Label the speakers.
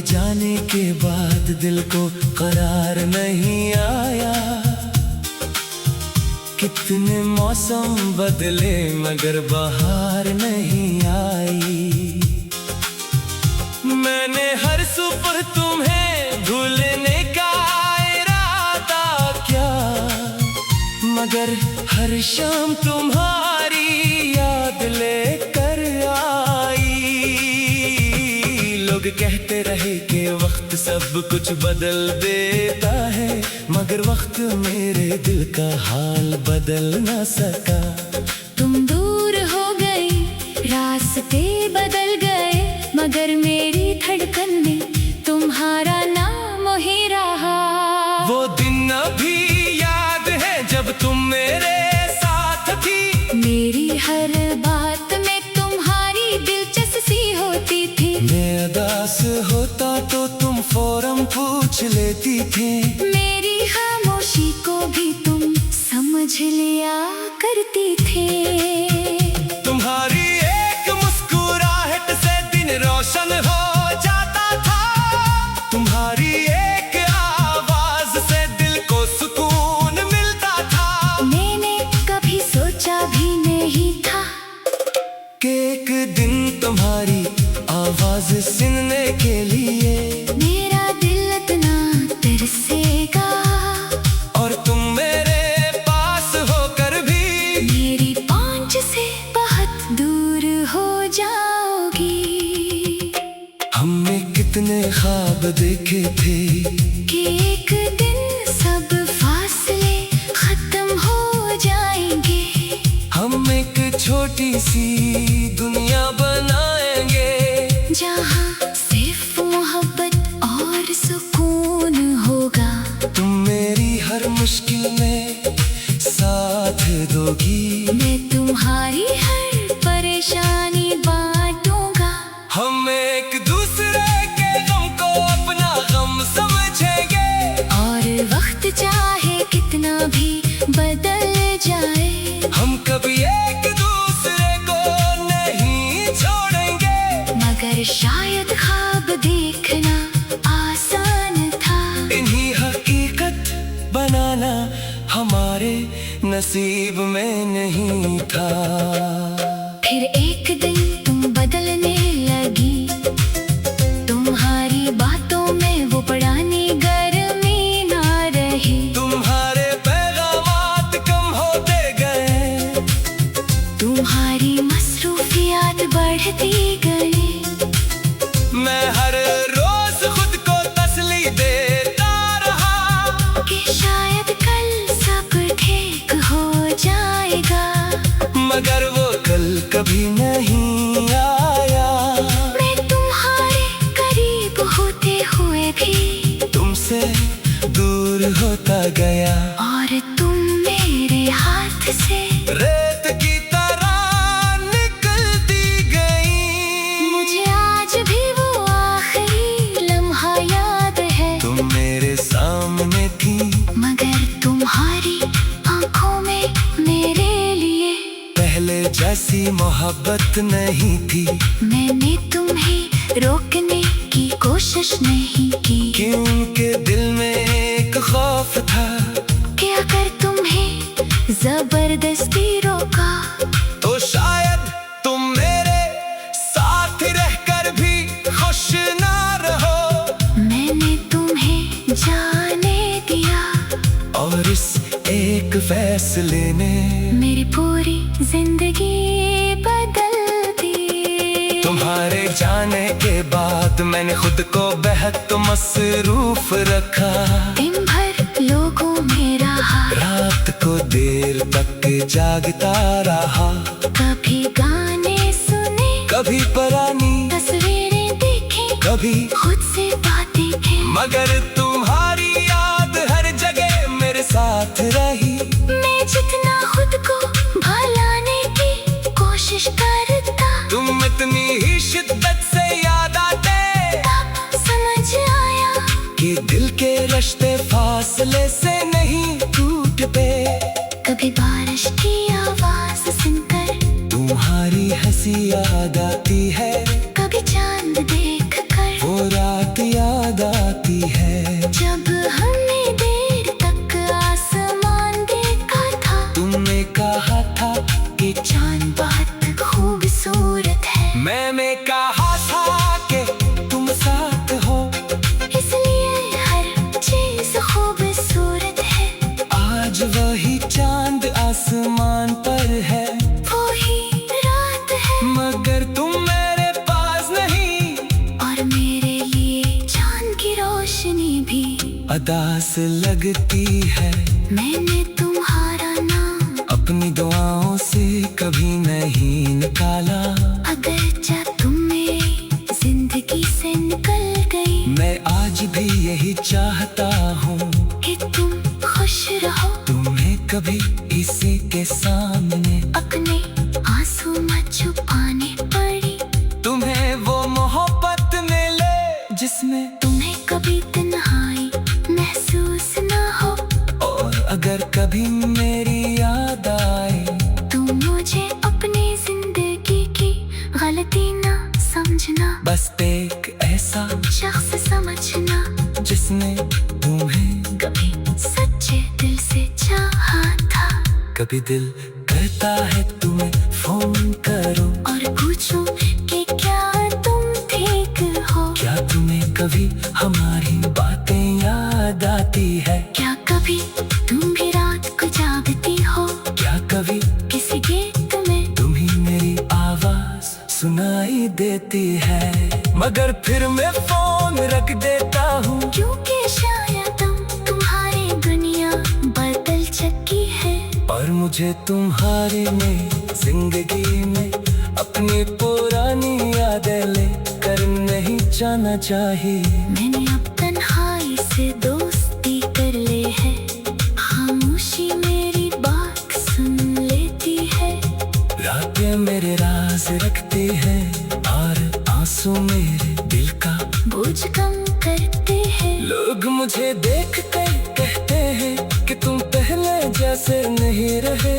Speaker 1: जाने के बाद दिल को करार नहीं आया। कितने मौसम बदले मगर बहार नहीं आई। मैंने हर सुबह तुम्हें भूलने का इरादा किया, मगर हर शाम तुम्हारी याद लेकर आई। लोग कहते रहे कि वक्त सब कुछ बदल देता है, मगर वक्त मेरे दिल का हाल बदल न सका।
Speaker 2: तुम दूर हो गए, रास्ते बदल गए, मगर मेरी धड़कन में तुम्हारा नाम ही रहा।
Speaker 1: वो दिन अभी याद है जब तुम मेरे साथ थी।
Speaker 2: मेरी हर बात में तुम्हारी दिलचस्पी होती थी।
Speaker 1: मैं उदास होता तो तुम फौरन पूछ लेती थी।
Speaker 2: मेरी खामोशी को भी तुम समझ लिया करती थी।
Speaker 1: तुम्हारी एक मुस्कुराहट से दिन रोशन हो जाता था। तुम्हारी एक आवाज से दिल को सुकून मिलता था।
Speaker 2: मैंने कभी सोचा भी नहीं था
Speaker 1: कि एक दिन तुम्हारी आवाज सुनने के लिए
Speaker 2: मेरा दिल इतना तरसेगा।
Speaker 1: और तुम मेरे पास होकर भी
Speaker 2: मेरी पहुंच से बहुत दूर हो जाओगी।
Speaker 1: हमने कितने ख्वाब देखे थे
Speaker 2: कि एक दिन सब फासले खत्म हो जाएंगे।
Speaker 1: हम एक छोटी सी दुनिया बनाएंगे,
Speaker 2: जहाँ सिर्फ मोहब्बत और सुकून होगा।
Speaker 1: तुम मेरी हर मुश्किल में साथ दोगी।
Speaker 2: मैं तुम्हारी हर परेशानी बांटूंगा।
Speaker 1: हम एक दूसरे के गम को अपना गम समझेंगे।
Speaker 2: और वक्त चाहे कितना भी बदल जाए,
Speaker 1: हम कभी एक दूसरे को नहीं छोड़ेंगे।
Speaker 2: मगर शायद ख्वाब देखना आसान था।
Speaker 1: इन्हीं हकीकत बनाना हमारे नसीब में नहीं था।
Speaker 2: फिर एक दिन तुम बदलने लगी। तुम्हारी बातों में वो पुरानी गर्मी ना रही।
Speaker 1: तुम्हारे पैगामात कम होते गए।
Speaker 2: तुम्हारी मसरूफियात बढ़ती गई।
Speaker 1: मैं हर रोज खुद को तसल्ली देता रहा
Speaker 2: कि शायद कल सब ठीक हो जाएगा,
Speaker 1: मगर वो कल कभी नहीं आया।
Speaker 2: मैं तुम्हारे करीब होते हुए भी
Speaker 1: तुमसे दूर होता गया।
Speaker 2: और तुम मेरे हाथ से
Speaker 1: रेत की तरह निकलती गई।
Speaker 2: मुझे आज भी वो आखिरी लम्हा याद है।
Speaker 1: तुम मेरे सामने थी,
Speaker 2: मगर तुम्हारी आंखों में मेरे लिए
Speaker 1: पहले जैसी मोहब्बत नहीं थी।
Speaker 2: मैंने तुम्हें रोकने की कोशिश नहीं की,
Speaker 1: क्योंकि दिल में एक खौफ था
Speaker 2: कि अगर तुम्हें जबरदस्ती रोका
Speaker 1: तो शायद तुम मेरे साथ रहकर भी खुश ना रहो।
Speaker 2: मैंने तुम्हें जाने दिया,
Speaker 1: और इस एक फैसले ने
Speaker 2: मेरी पूरी जिंदगी बदल दी।
Speaker 1: तुम्हारे जाने के बाद मैंने खुद को बेहद मसरूफ रखा।
Speaker 2: दिन भर लोगों में रहा,
Speaker 1: रात को देर तक जागता रहा।
Speaker 2: कभी गाने सुने,
Speaker 1: कभी पुरानी
Speaker 2: तस्वीरें देखी,
Speaker 1: कभी
Speaker 2: खुद से बातें की।
Speaker 1: मगर तुम्हारी याद हर जगह मेरे साथ रही।
Speaker 2: मैं जितना खुद को भुलाने की कोशिश करता,
Speaker 1: तुम इतनी ही शिद्दत से याद आते।
Speaker 2: तब समझ आया
Speaker 1: कि दिल के रिश्ते फासले से नहीं टूटते।
Speaker 2: कभी बारिश की आवाज सुनकर
Speaker 1: तुम्हारी हंसी याद आती है।
Speaker 2: कभी चांद देख कर
Speaker 1: वो रात याद तुमने कहा था कि तुम साथ हो,
Speaker 2: इसलिए हर चीज खूबसूरत है।
Speaker 1: आज वही चांद आसमान पर है,
Speaker 2: वो ही रात है,
Speaker 1: मगर तुम मेरे पास नहीं।
Speaker 2: और मेरे लिए चांद की रोशनी भी
Speaker 1: अदास लगती है।
Speaker 2: मैंने तुम्हारा नाम
Speaker 1: अपनी दुआओं से कभी नहीं निकाला।
Speaker 2: अगर जा तुम मेरी जिंदगी से निकल गई,
Speaker 1: मैं आज भी यही चाहता हूँ
Speaker 2: कि तुम खुश रहो।
Speaker 1: तुम्हें कभी किसी के सामने
Speaker 2: अपने आंसू मत छुपाने पड़ी,
Speaker 1: तुम्हें वो मोहब्बत मिले जिसमें
Speaker 2: तुम्हें कभी तन्हाई महसूस ना हो।
Speaker 1: और अगर कभी मेरी याद आए,
Speaker 2: तुम मुझे अपनी जिंदगी की गलती ना समझना,
Speaker 1: बस एक ऐसा
Speaker 2: शख्स समझना
Speaker 1: जिसने तुम्हें
Speaker 2: कभी सच्चे दिल से चाहा था।
Speaker 1: कभी दिल करता है तुम्हें फोन करो
Speaker 2: और पूछूं कि क्या तुम ठीक हो।
Speaker 1: क्या तुम्हें कभी हमारी बातें याद आती है?
Speaker 2: क्या कभी तुम भी रात को जागती हो,
Speaker 1: क्या कभी
Speaker 2: किसी गीत में
Speaker 1: तुम्ही मेरी आवाज सुनाई देती है? मगर फिर मैं फोन रख देता हूँ,
Speaker 2: क्योंकि शायद तुम्हारी दुनिया बदल चुकी है।
Speaker 1: और मुझे तुम्हारे में जिंदगी में अपनी पुरानी यादें लेकर नहीं जाना चाहिए।
Speaker 2: मैंने अब तन्हाई से दोस्ती कर ली है, खामोशी मेरी बात सुन लेती है।
Speaker 1: रातें मेरे राज रखती है और आंसू मेरे दिल का
Speaker 2: बोझ कम करते हैं।
Speaker 1: लोग मुझे देख कर कहते हैं कि तुम पहले जैसे नहीं रहे।